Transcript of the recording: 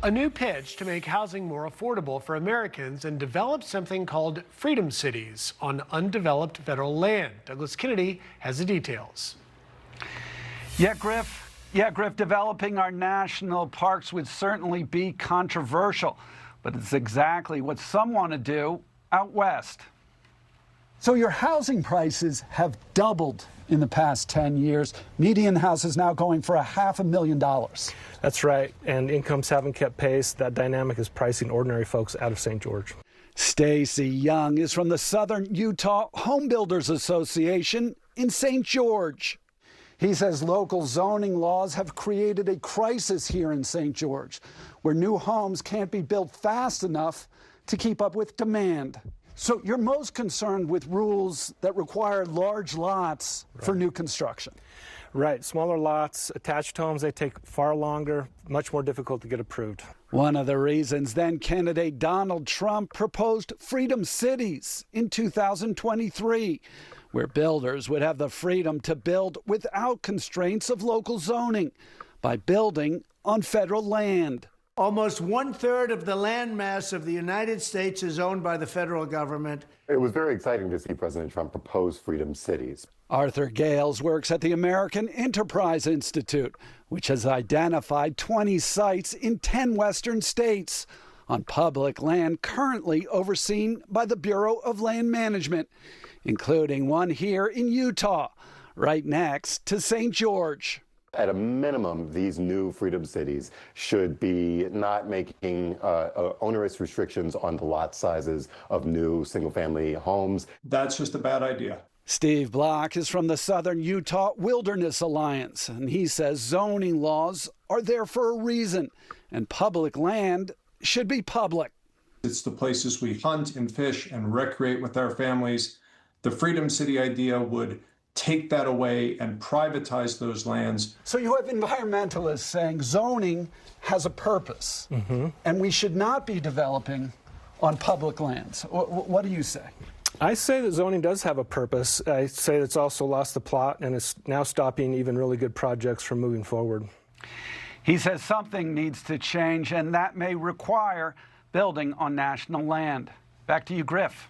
A new pitch to make housing more affordable for Americans and develop something called freedom cities on undeveloped federal land. Douglas Kennedy has the details. Yeah, Griff, developing our national parks would certainly be controversial, but it's exactly what some want to do out west. So your housing prices have doubled in the past 10 years. Median houses now going for $500,000. That's right, and incomes haven't kept pace. That dynamic is pricing ordinary folks out of St. George. Stacy Young is from the Southern Utah Home Builders Association in St. George. He says local zoning laws have created a crisis here in St. George, where new homes can't be built fast enough to keep up with demand. So you're most concerned with rules that require large lots for new construction. Right. Smaller lots, attached homes, they take far longer, much more difficult to get approved. One of the reasons then candidate Donald Trump proposed freedom cities in 2023, where builders would have the freedom to build without constraints of local zoning by building on federal land. Almost 1/3 of the land mass of the United States is owned by the federal government. It was very exciting to see President Trump propose freedom cities. Arthur Gales works at the American Enterprise Institute, which has identified 20 sites in 10 western states on public land currently overseen by the Bureau of Land Management, including one here in Utah, right next to St. George. At a minimum, these new freedom cities should be not making onerous restrictions on the lot sizes of new single-family homes. That's just a bad idea. Steve Block is from the Southern Utah Wilderness Alliance, and he says zoning laws are there for a reason, and public land should be public. It's the places we hunt and fish and recreate with our families. The Freedom City idea would take that away and privatize those lands. So you have environmentalists saying zoning has a purpose, and we should not be developing on public lands. What do you say? I say that zoning does have a purpose. I say it's also lost the plot and it's now stopping even really good projects from moving forward. He says something needs to change, and that may require building on national land. Back to you, Griff.